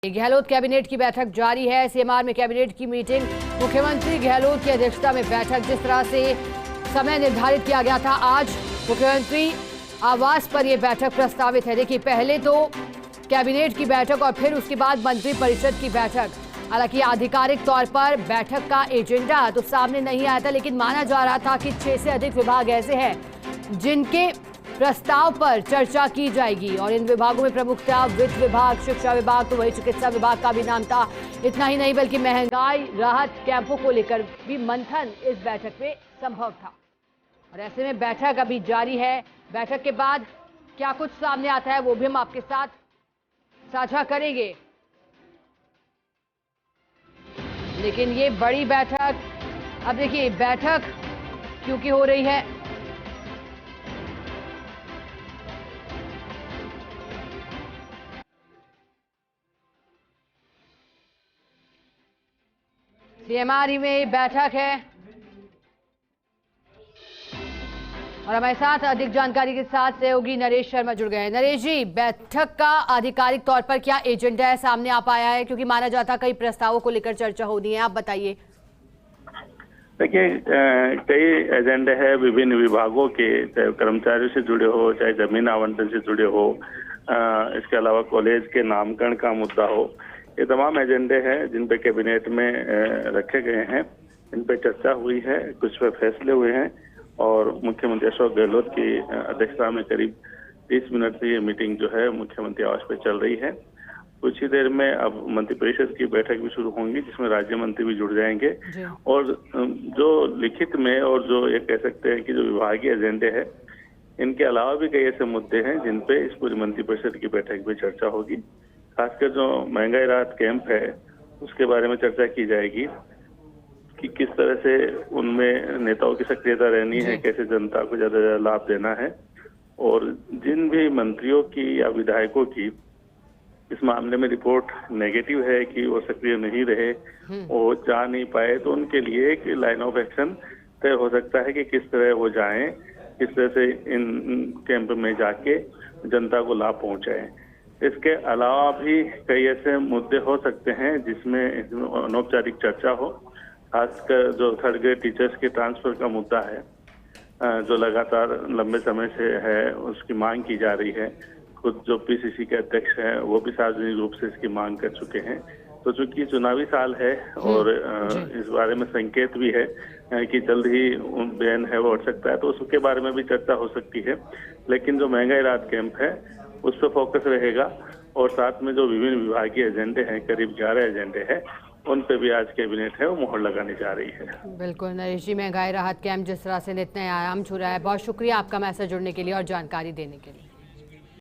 Gehlot cabinet की बैठक जारी है। सीएमआर में कैबिनेट की मीटिंग, मुख्यमंत्री गहलोत की अध्यक्षता में बैठक। जिस तरह से समय निर्धारित किया गया था, आज मुख्यमंत्री आवास पर यह बैठक प्रस्तावित है। देखिए, पहले तो कैबिनेट की बैठक और फिर उसके बाद मंत्री परिषद की बैठक। हालांकि आधिकारिक तौर पर बैठक का एजेंडा तो सामने नहीं आया था, लेकिन माना जा रहा था कि 6 से अधिक विभाग ऐसे हैं जिनके प्रस्ताव पर चर्चा की जाएगी और इन विभागों में प्रमुखतः वित्त विभाग, शिक्षा विभाग, तो वही चिकित्सा विभाग का भी नाम था। इतना ही नहीं बल्कि महंगाई राहत कैंपों को लेकर भी मंथन इस बैठक में संभव था। और ऐसे में बैठक अभी जारी है। बैठक के बाद क्या कुछ सामने आता है वो भी हम आपके साथ साझा करेंगे। लेकिन ये बड़ी बैठक, अब देखिए बैठक क्योंकि हो रही है, सीएमआर में बैठक है और हमारे साथ अधिक जानकारी के साथ सहयोगी नरेश शर्मा जुड़ गए हैं। नरेश जी, बैठक का आधिकारिक तौर पर क्या एजेंडा है, सामने आ पाया है? क्योंकि माना जाता कई प्रस्तावों को लेकर चर्चा होनी है, आप बताइए। देखिए, कई एजेंडे हैं विभिन्न विभागों के, चाहे कर्मचारियों से जुड़े हो, चाहे जमीन आवंटन से जुड़े हो, इसके अलावा कॉलेज के नामकरण का मुद्दा हो। ये तमाम एजेंडे हैं जिन पे कैबिनेट में रखे गए हैं, इन पे चर्चा हुई है, कुछ पे फैसले हुए हैं और मुख्यमंत्री अशोक गहलोत की अध्यक्षता में करीब 30 मिनट से ये मीटिंग जो है मुख्यमंत्री आवास पे चल रही है। कुछ ही देर में अब मंत्रिपरिषद की बैठक भी शुरू होंगी जिसमें राज्य मंत्री भी जुड़ जाएंगे और जो लिखित में और जो ये कह सकते हैं कि जो विभागीय एजेंडे हैं, इनके अलावा भी कई ऐसे मुद्दे हैं जिन पे इस पूरी मंत्रिपरिषद की बैठक में चर्चा होगी। खासकर जो महंगाई राहत कैंप है उसके बारे में चर्चा की जाएगी कि किस तरह से उनमें नेताओं की सक्रियता रहनी है, कैसे जनता को ज्यादा लाभ देना है और जिन भी मंत्रियों की या विधायकों की इस मामले में रिपोर्ट नेगेटिव है कि वो सक्रिय नहीं रहे, वो जा नहीं पाए, तो उनके लिए एक लाइन ऑफ एक्शन तय हो सकता है कि किस तरह वो जाएं, किस तरह से इन कैंप में जाके जनता को लाभ पहुंचाएं। इसके अलावा भी कई ऐसे मुद्दे हो सकते हैं जिसमें अनौपचारिक चर्चा हो। खासकर जो थर्ड ग्रेड टीचर्स के ट्रांसफर का मुद्दा है, जो लगातार लंबे समय से है, उसकी मांग की जा रही है। खुद जो पीसीसी के अध्यक्ष हैं वो भी सार्वजनिक रूप से इसकी मांग कर चुके हैं। तो चूंकि चुनावी साल है और इस बारे में संकेत भी है कि जल्द ही बैन है वो हट सकता है, तो उसके बारे में भी चर्चा हो सकती है। लेकिन जो महंगाई राहत कैंप है उस पर फोकस रहेगा और साथ में जो विभिन्न विभागीय एजेंडे हैं, करीब 11 एजेंडे हैं, उन पे भी आज कैबिनेट है वो मोहर लगाने जा रही है। बिल्कुल नरेश जी, महंगाई राहत कैंप जिस तरह से नित नए आयाम छू रहा है, बहुत शुक्रिया आपका मैसेज जुड़ने के लिए और जानकारी देने के लिए।